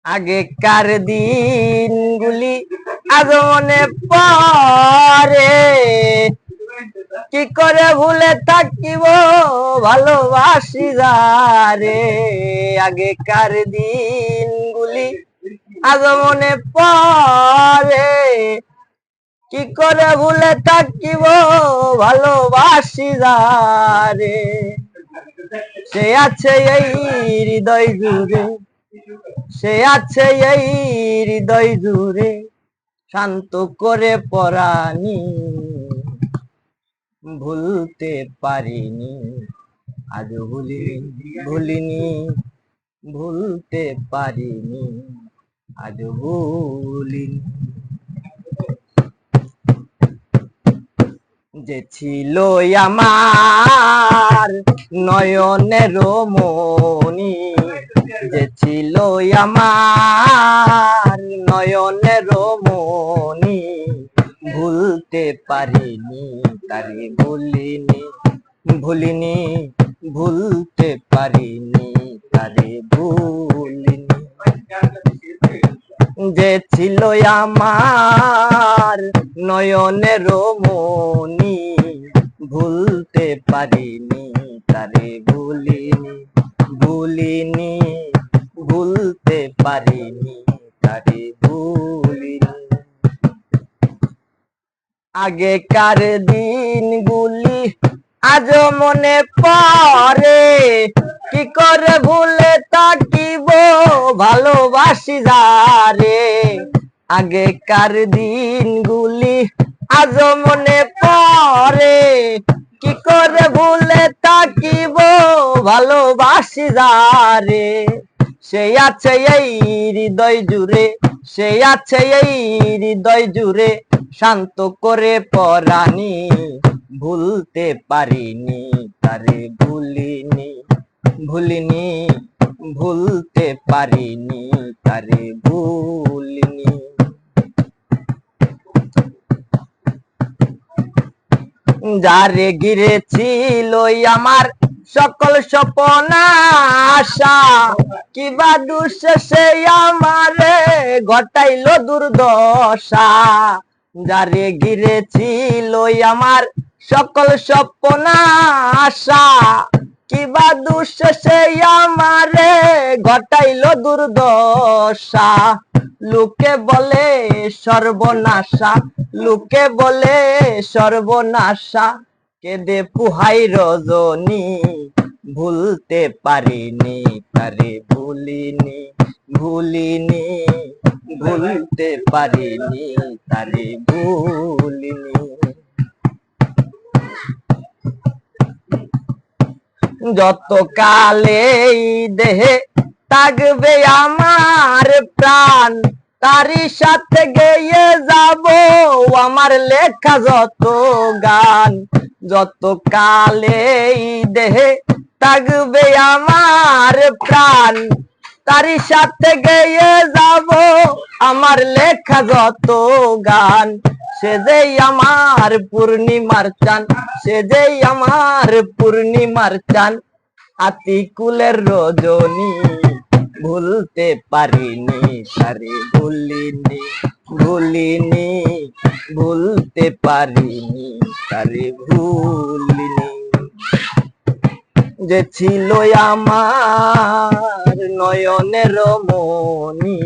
আগেকার দিনগুলি আজ মনে পড়ে, কি করে ভুলে থাকিব ভালোবাসি যারে। আগেকার দিনগুলি আজ মনে পড়ে, কি করে ভুলে থাকিব ভালোবাসি যারে। সে আছে এই হৃদয় জুড়ে, সে আছে এই হৃদয় জুড়ে, শান্ত করে পরানি ভুলতে পারিনি, আজ ভুলিনি ভুলতে পারিনি, আজ ভুলিনি। যে ছিল আমার নয়নের মনি, যে ছিল আমার নয়নের মনি, ভুলতে পারিনি তারে ভুলিনি ভুলতে পারিনি তারে ভুলিনি। যে ছিল আমার নয়নের মনি, ভুলতে পারিনি তারে ভুলিনি ভুলতে পারিনি তারে ভুলিনি। আগেকার দিনগুলি আজ মনে পড়ে, কি করে ভুলে থাকিব ভালোবাসি যারে। আগেকার দিনগুলি আজ মনে পড়ে, কি করে ভুলে থাকিব ভালোবাসি যারে। সে আছে এই হৃদয় জুড়ে, সে আছে এই হৃদয় জুড়ে, শান্ত করে পরানি ভুলতে পারিনি তারে ভুলিনি ভুলতে পারিনি তারে ভুলিনি। যারে ঘিরেছিল আমার সকল স্বপ্ন আশা, কিবা দুঃখে সে আমারে ঘটাইল দুর্দশা। যারে ঘিরেছিল আমার সকল স্বপ্ন আশা, কিবা দুঃখে সে আমারে ঘটাইল দুর্দশা। লোকে বলে সর্বনাশা, লোকে বলে সর্বনাশা, কেঁদে পুহাই রজনী ভুলতে পারিনি তারে ভুলিনি ভুলতে পারিনি তারে ভুলিনি। যত কালে দেহে থাকবে আমার প্রাণ, তারই সাথে গেয়ে যাব আমার লেখা যত গান। যত কালে দেহে থাকবে আমার প্রাণ, তারই সাথে গেয়ে যাব আমার লেখা যত গান। সে যে আমার পূর্ণিমার চান, সে যে আমার পূর্ণিমার চান, আতিকুলের রজনী ভুলতে পারিনি তারে ভুলিনি ভুলতে পারিনি তারে ভুলিনি। যে ছিল আমার নয়নের মনি,